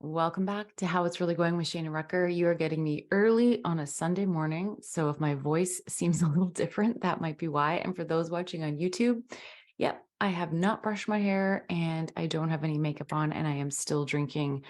Welcome back to How It's Really Going with Shana Rucker. You are getting me early on a Sunday morning. So if my voice seems a little different, that might be why. And for those watching on YouTube, yep, I have not brushed my hair and I don't have any makeup on, and I am still drinking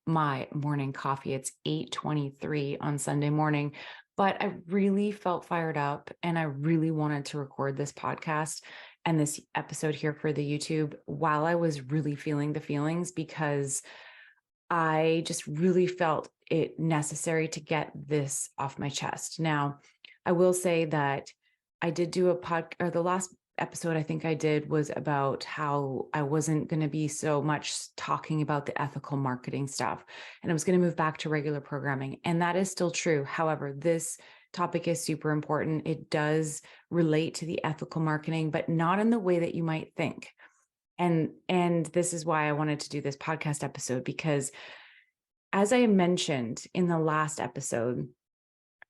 my morning coffee. It's 8:23 on Sunday morning, but I really felt fired up and I really wanted to record this podcast and this episode here for the YouTube while I was really feeling the feelings, because I just really felt it necessary to get this off my chest. Now, I will say that I did do a or the last episode I think I did was about how I wasn't going to be so much talking about the ethical marketing stuff, and I was going to move back to regular programming. And that is still true. However, this topic is super important. It does relate to the ethical marketing, but not in the way that you might think. And this is why I wanted to do this podcast episode, because as I mentioned in the last episode,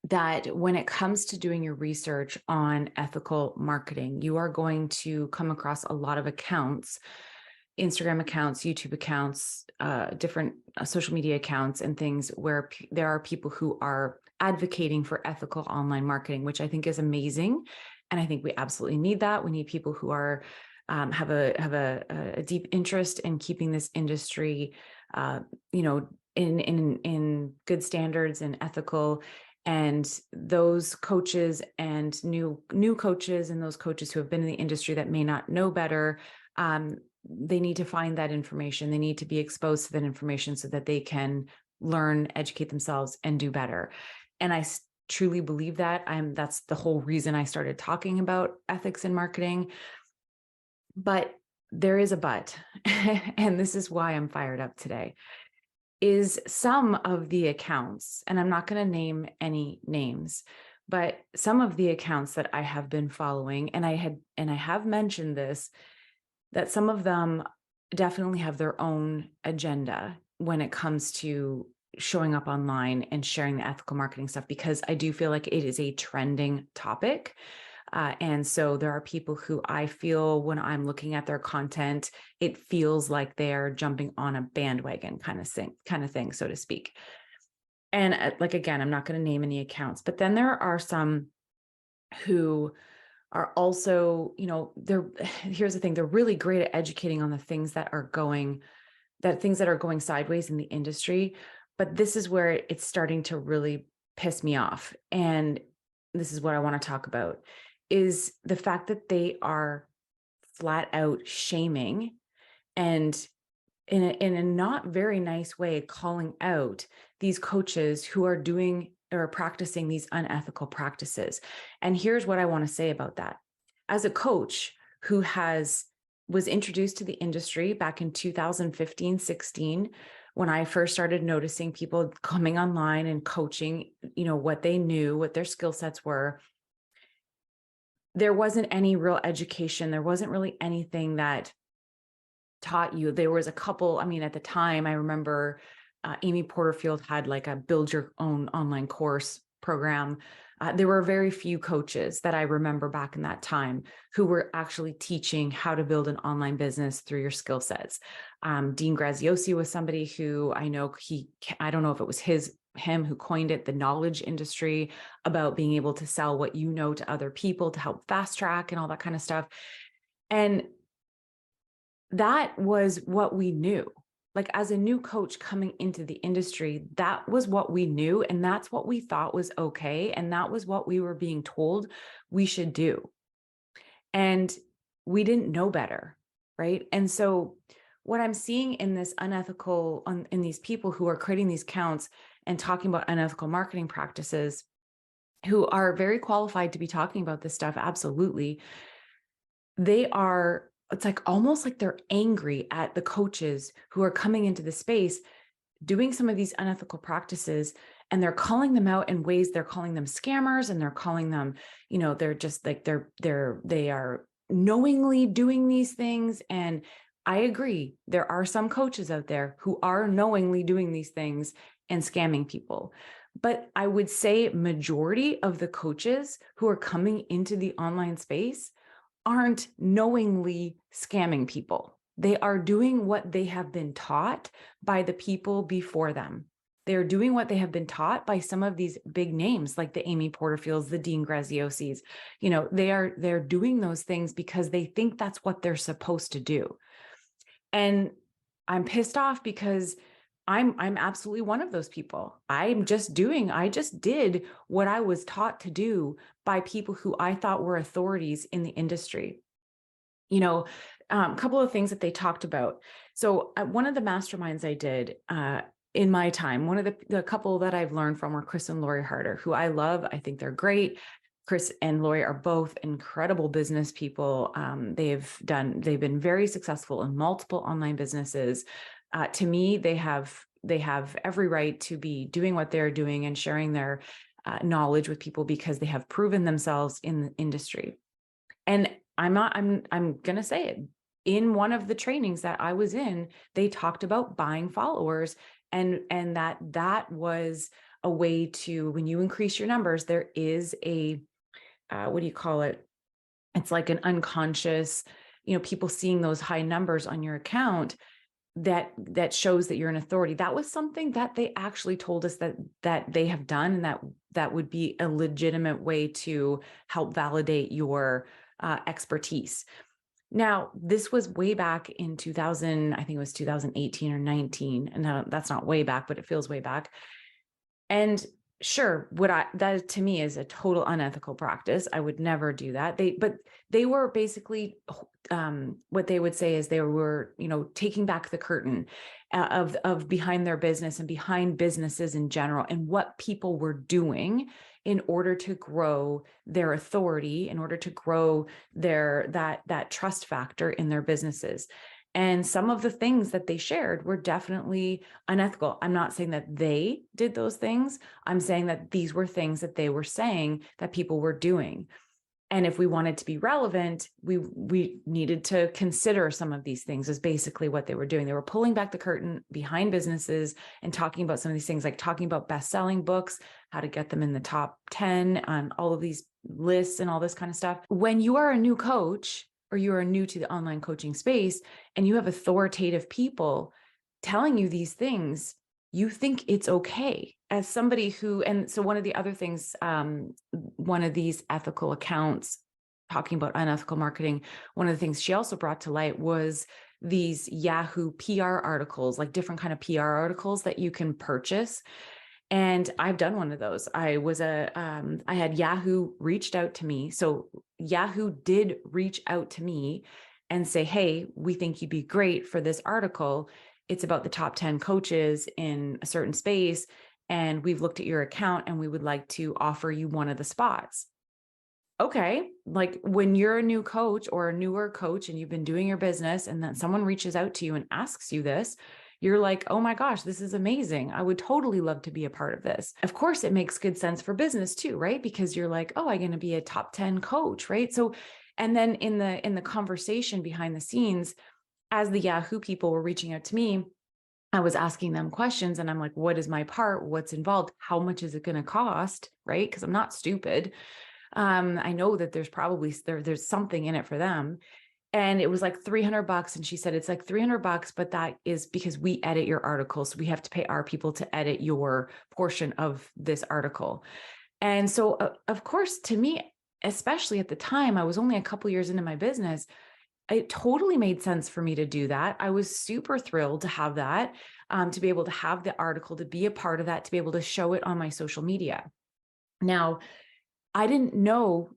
that when it comes to doing your research on ethical marketing, you are going to come across a lot of accounts, Instagram accounts, YouTube accounts, different social media accounts and things where there are people who are advocating for ethical online marketing, which I think is amazing. And I think we absolutely need that. We need people who are have a deep interest in keeping this industry, in good standards and ethical. And those coaches and new coaches and those coaches who have been in the industry that may not know better, they need to find that information. They need to be exposed to that information so that they can learn, educate themselves, and do better. And I truly believe that. That's the whole reason I started talking about ethics in marketing. But there is a but, and this is why I'm fired up today, is some of the accounts, and I'm not going to name any names, but some of the accounts that I have been following, and I have mentioned this, that some of them definitely have their own agenda when it comes to showing up online and sharing the ethical marketing stuff, because I do feel like it is a trending topic. And so there are people who I feel when I'm looking at their content, it feels like they're jumping on a bandwagon kind of thing, so to speak. And again, I'm not going to name any accounts, but then there are some who are also, here's the thing, they're really great at educating on the things that are going sideways in the industry. But this is where it's starting to really piss me off. And this is what I want to talk about, is the fact that they are flat out shaming and in a not very nice way calling out these coaches who are doing or practicing these unethical practices. And here's what I want to say about that. As a coach who was introduced to the industry back in 2015, 16, when I first started noticing people coming online and coaching, what they knew, what their skill sets were, there wasn't any real education. There wasn't really anything that taught you. There was a couple, at the time, I remember Amy Porterfield had like a build your own online course program. There were very few coaches that I remember back in that time who were actually teaching how to build an online business through your skill sets. Dean Graziosi was somebody who I know I don't know if it was him who coined it, the knowledge industry, about being able to sell what you know to other people to help fast track and all that kind of stuff. And that was what we knew. Like, as a new coach coming into the industry, that was what we knew. And that's what we thought was okay. And that was what we were being told we should do. And we didn't know better, right? And so what I'm seeing in this in these people who are creating these accounts and talking about unethical marketing practices, who are very qualified to be talking about this stuff, absolutely, it's like almost like they're angry at the coaches who are coming into the space doing some of these unethical practices, and they're calling them out in ways. They're calling them scammers, and they're calling them, they're just like they are knowingly doing these things. And I agree, there are some coaches out there who are knowingly doing these things and scamming people. But I would say majority of the coaches who are coming into the online space aren't knowingly scamming people. They are doing what they have been taught by the people before them. They're doing what they have been taught by some of these big names like the Amy Porterfields, the Dean Graziosis. They're doing those things because they think that's what they're supposed to do. And I'm pissed off because I'm absolutely one of those people. I just did what I was taught to do by people who I thought were authorities in the industry. A couple of things that they talked about. So one of the masterminds I did in my time, one of the couple that I've learned from were Chris and Lori Harder, who I love. I think they're great. Chris and Lori are both incredible business people. They've been very successful in multiple online businesses. To me, they have every right to be doing what they're doing and sharing their knowledge with people because they have proven themselves in the industry. And I'm going to say it. In one of the trainings that I was in, they talked about buying followers and that was a way to, when you increase your numbers, there is a, what do you call it? It's like an unconscious, people seeing those high numbers on your account that shows that you're an authority. That was something that they actually told us that they have done, and that would be a legitimate way to help validate your expertise. Now, this was way back in 2000, I think it was 2018 or 19. And that's not way back, but it feels way back. And sure, that to me is a total unethical practice. I would never do that. They were basically, what they would say is they were, taking back the curtain of behind their business and behind businesses in general and what people were doing in order to grow their authority, in order to grow that trust factor in their businesses. And some of the things that they shared were definitely unethical. I'm not saying that they did those things. I'm saying that these were things that they were saying that people were doing. And if we wanted to be relevant, we needed to consider some of these things is basically what they were doing. They were pulling back the curtain behind businesses and talking about some of these things, like talking about best-selling books, how to get them in the top 10 on all of these lists and all this kind of stuff. When you are a new coach or you are new to the online coaching space and you have authoritative people telling you these things, you think it's okay as somebody who, and so one of the other things, one of these ethical accounts talking about unethical marketing, one of the things she also brought to light was these Yahoo PR articles, like different kind of PR articles that you can purchase. And I've done one of those. I had Yahoo reached out to me. So Yahoo did reach out to me and say, hey, we think you'd be great for this article. It's about the top 10 coaches in a certain space. And we've looked at your account and we would like to offer you one of the spots. Okay. Like when you're a new coach or a newer coach and you've been doing your business and then someone reaches out to you and asks you this, you're like, oh my gosh, this is amazing. I would totally love to be a part of this. Of course, it makes good sense for business too, right? Because you're like, oh, I'm going to be a top 10 coach, right? So, and then in the conversation behind the scenes, as the Yahoo people were reaching out to me, I was asking them questions and I'm like, what is my part? What's involved? How much is it going to cost? Right? Because I'm not stupid. I know that there's probably, there's something in it for them. And it was like $300. And she said, it's like $300, but that is because we edit your article. So we have to pay our people to edit your portion of this article. And so of course, to me, especially at the time, I was only a couple years into my business. It totally made sense for me to do that. I was super thrilled to have that, to be able to have the article, to be a part of that, to be able to show it on my social media. Now, I didn't know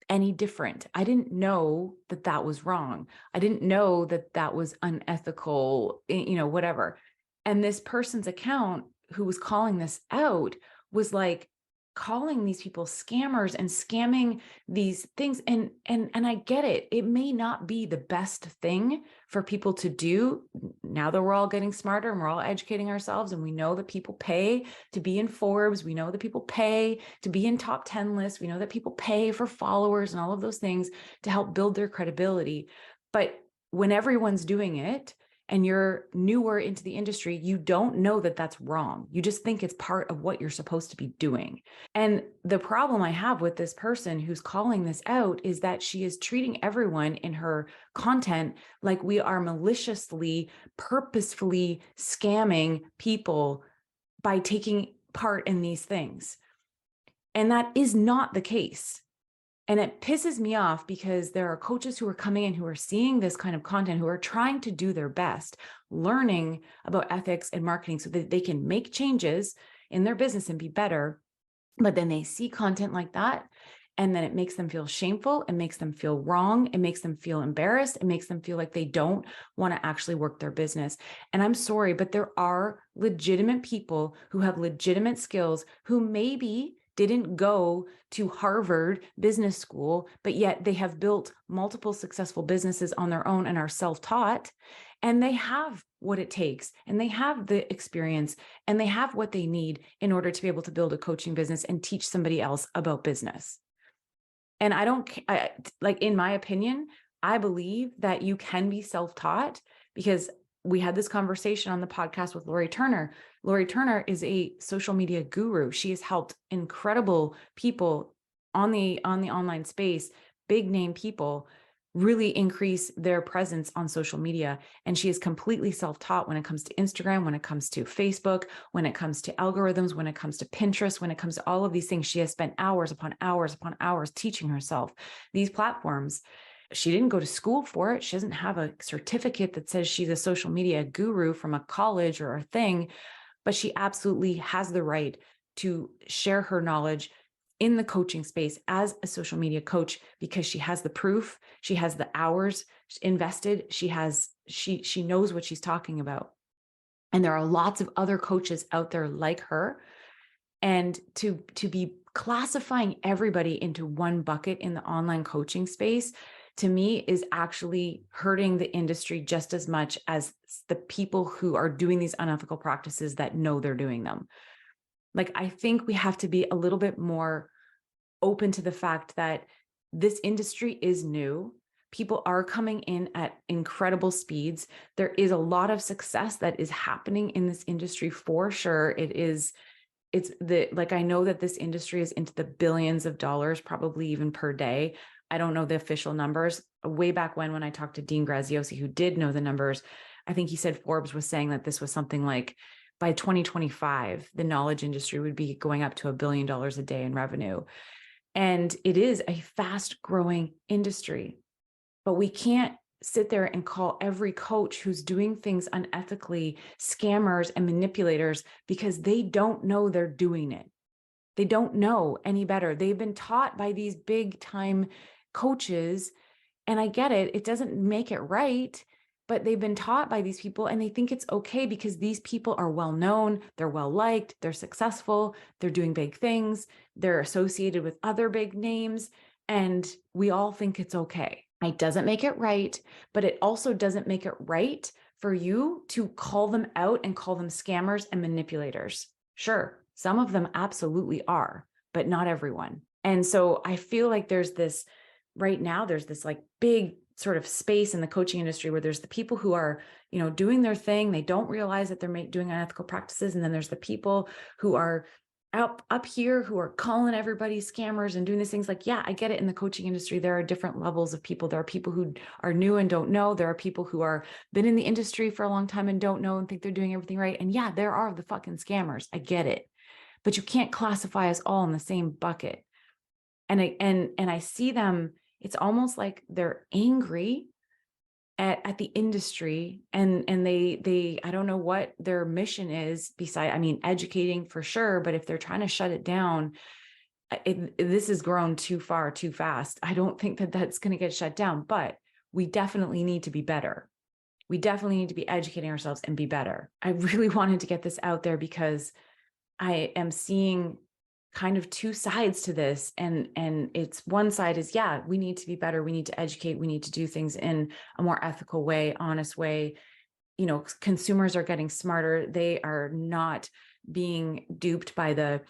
any different. I didn't know that that was wrong. I didn't know that that was unethical, whatever. And this person's account who was calling this out was like, calling these people scammers and scamming these things. And I get it. It may not be the best thing for people to do now that we're all getting smarter and we're all educating ourselves. And we know that people pay to be in Forbes. We know that people pay to be in top 10 lists. We know that people pay for followers and all of those things to help build their credibility. But when everyone's doing it, and you're newer into the industry, you don't know that that's wrong. You just think it's part of what you're supposed to be doing. And the problem I have with this person who's calling this out is that she is treating everyone in her content like we are maliciously, purposefully scamming people by taking part in these things. And that is not the case. And it pisses me off because there are coaches who are coming in who are seeing this kind of content, who are trying to do their best, learning about ethics and marketing so that they can make changes in their business and be better. But then they see content like that, and then it makes them feel shameful. It makes them feel wrong. It makes them feel embarrassed. It makes them feel like they don't want to actually work their business. And I'm sorry, but there are legitimate people who have legitimate skills who maybe didn't go to Harvard Business School, but yet they have built multiple successful businesses on their own and are self-taught, and they have what it takes, and they have the experience, and they have what they need in order to be able to build a coaching business and teach somebody else about business. And like, in my opinion, I believe that you can be self-taught, because we had this conversation on the podcast with Lori Turner. Lori Turner is a social media guru. She has helped incredible people on the online space, big name people, really increase their presence on social media. And she is completely self-taught when it comes to Instagram, when it comes to Facebook, when it comes to algorithms, when it comes to Pinterest, when it comes to all of these things. She has spent hours upon hours upon hours teaching herself these platforms. She didn't go to school for it. She doesn't have a certificate that says she's a social media guru from a college or a thing, but she absolutely has the right to share her knowledge in the coaching space as a social media coach, because she has the proof, she has the hours invested, she knows what she's talking about. And there are lots of other coaches out there like her. And to be classifying everybody into one bucket in the online coaching space, to me, is actually hurting the industry just as much as the people who are doing these unethical practices that know they're doing them. Like, I think we have to be a little bit more open to the fact that this industry is new. People are coming in at incredible speeds. There is a lot of success that is happening in this industry for sure. I know that this industry is into the billions of dollars, probably even per day. I don't know the official numbers. Way back when I talked to Dean Graziosi, who did know the numbers, I think he said Forbes was saying that this was something like, by 2025, the knowledge industry would be going up to $1 billion a day in revenue. And it is a fast growing industry, but we can't sit there and call every coach who's doing things unethically scammers and manipulators, because they don't know they're doing it. They don't know any better. They've been taught by these big time coaches, and I get it. It doesn't make it right, but they've been taught by these people, and they think it's okay because these people are well known, they're well liked, they're successful, they're doing big things, they're associated with other big names, and we all think it's okay. It doesn't make it right, but it also doesn't make it right for you to call them out and call them scammers and manipulators. Sure, some of them absolutely are, but not everyone. And so I feel like there's this like big sort of space in the coaching industry where there's the people who are, doing their thing. They don't realize that they're doing unethical practices. And then there's the people who are up here who are calling everybody scammers and doing these things. Like, yeah, I get it. In the coaching industry, there are different levels of people. There are people who are new and don't know. There are people who are been in the industry for a long time and don't know and think they're doing everything right. And yeah, there are the fucking scammers. I get it. But you can't classify us all in the same bucket. And I see them, it's almost like they're angry at the industry, and they I don't know what their mission is beside, educating for sure, but if they're trying to shut it down, this has grown too far, too fast. I don't think that that's going to get shut down, but we definitely need to be better. We definitely need to be educating ourselves and be better. I really wanted to get this out there because I am seeing kind of two sides to this. And it's one side is, yeah, we need to be better. We need to educate. We need to do things in a more ethical way, honest way. Consumers are getting smarter. They are not being duped by the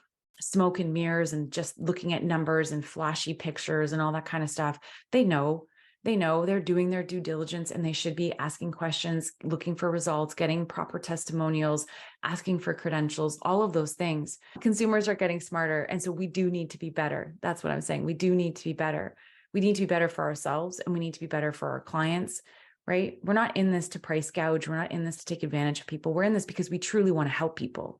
smoke and mirrors and just looking at numbers and flashy pictures and all that kind of stuff. They know They know they're doing their due diligence and they should be asking questions, looking for results, getting proper testimonials, asking for credentials, all of those things. Consumers are getting smarter. And so we do need to be better. That's what I'm saying. We do need to be better. We need to be better for ourselves and we need to be better for our clients, right? We're not in this to price gouge. We're not in this to take advantage of people. We're in this because we truly want to help people.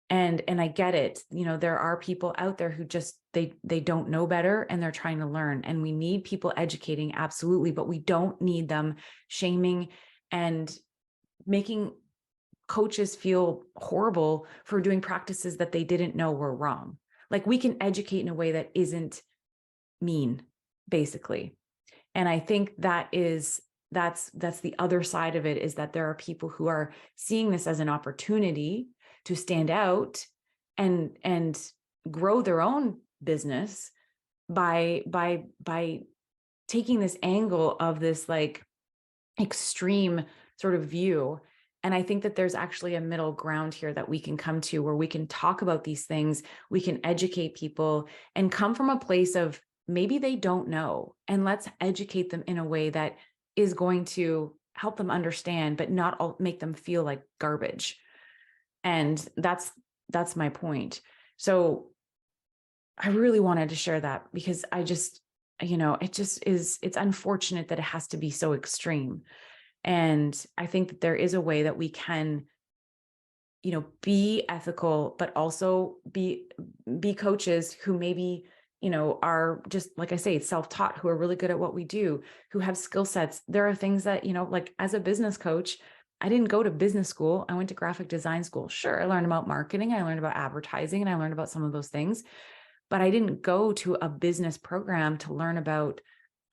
And I get it. You know, there are people out there who just, they don't know better and they're trying to learn, and we need people educating, absolutely, but we don't need them shaming and making coaches feel horrible for doing practices that they didn't know were wrong. Like, we can educate in a way that isn't mean, basically. And I think that's the other side of it, is that there are people who are seeing this as an opportunity to stand out and grow their own business by taking this angle of this like extreme sort of view. And I think that there's actually a middle ground here that we can come to, where we can talk about these things, we can educate people and come from a place of maybe they don't know, and let's educate them in a way that is going to help them understand, but not make them feel like garbage. And that's my point. So I really wanted to share that because I just, you know, it's unfortunate that it has to be so extreme. And I think that there is a way that we can, you know, be ethical, but also be coaches who maybe, you know, are just, like I say, self-taught, who are really good at what we do, who have skill sets. There are things that, you know, like as a business coach, I didn't go to business school. I went to graphic design school. Sure, I learned about marketing, I learned about advertising, and I learned about some of those things, but I didn't go to a business program to learn about,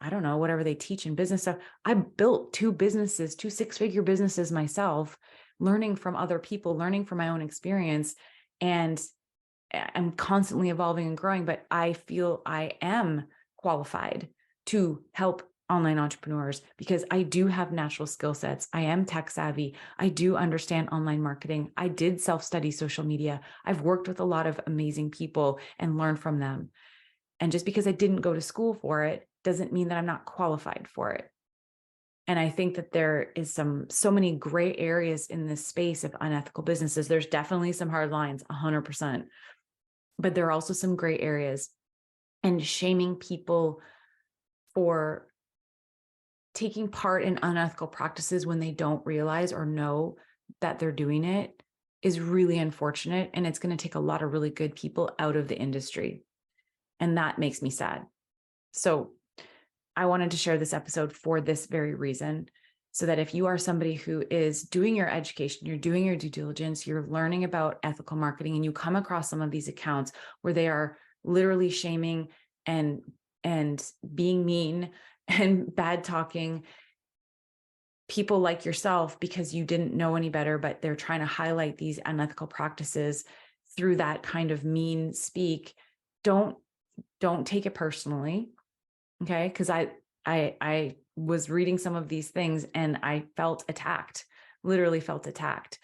I don't know, whatever they teach in business stuff. I built 2 businesses, 2 six-figure businesses myself, learning from other people, learning from my own experience. And I'm constantly evolving and growing, but I feel I am qualified to help online entrepreneurs because I do have natural skill sets. I am tech savvy. I do understand online marketing. I did self-study social media. I've worked with a lot of amazing people and learned from them. And just because I didn't go to school for it doesn't mean that I'm not qualified for it. And I think that there is so many gray areas in this space of unethical businesses. There's definitely some hard lines, 100%, but there are also some gray areas, and shaming people for taking part in unethical practices when they don't realize or know that they're doing it is really unfortunate. And it's going to take a lot of really good people out of the industry. And that makes me sad. So I wanted to share this episode for this very reason, so that if you are somebody who is doing your education, you're doing your due diligence, you're learning about ethical marketing, and you come across some of these accounts where they are literally shaming and being mean and bad talking people like yourself because you didn't know any better, but they're trying to highlight these unethical practices through that kind of mean speak, don't take it personally. Okay. Because I was reading some of these things and I felt attacked, literally felt attacked.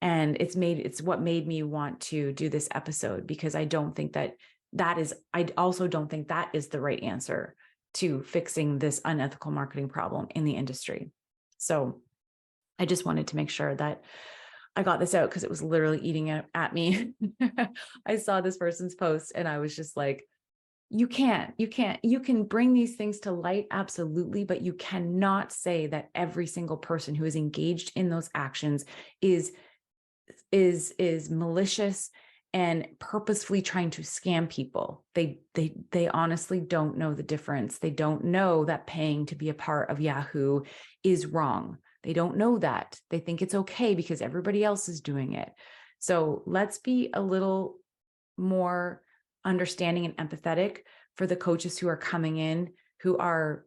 And it's what made me want to do this episode, because I don't think I also don't think that is the right answer to fixing this unethical marketing problem in the industry. So I just wanted to make sure that I got this out, because it was literally eating at me. I saw this person's post and I was just like, you can bring these things to light, absolutely, but you cannot say that every single person who is engaged in those actions is malicious and purposefully trying to scam people. They honestly don't know the difference. They don't know that paying to be a part of Yahoo is wrong. They don't know that. They think it's okay because everybody else is doing it. So let's be a little more understanding and empathetic for the coaches who are coming in, who are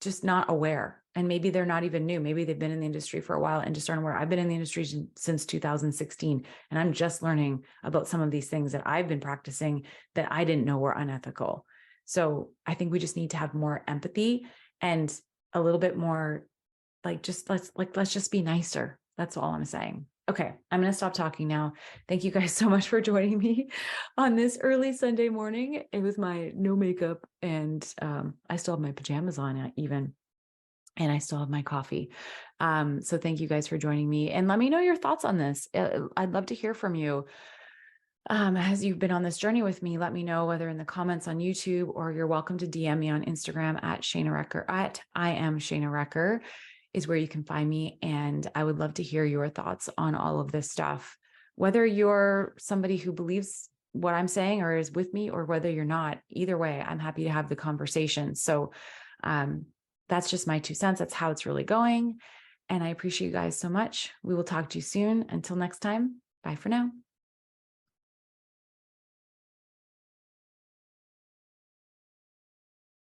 just not aware. And maybe they're not even new. Maybe they've been in the industry for a while and just aren't aware. I've been in the industry since 2016, and I'm just learning about some of these things that I've been practicing that I didn't know were unethical. So I think we just need to have more empathy and a little bit more let's just be nicer. That's all I'm saying. Okay, I'm going to stop talking now. Thank you guys so much for joining me on this early Sunday morning. It was my no makeup, and I still have my pajamas on even, and I still have my coffee. So thank you guys for joining me, and let me know your thoughts on this. I'd love to hear from you. As you've been on this journey with me, let me know whether in the comments on YouTube, or you're welcome to DM me on Instagram at Shana Recker, at I am Shana Recker is where you can find me. And I would love to hear your thoughts on all of this stuff, whether you're somebody who believes what I'm saying or is with me, or whether you're not. Either way, I'm happy to have the conversation. So that's just my 2 cents. That's how it's really going. And I appreciate you guys so much. We will talk to you soon. Until next time, bye for now.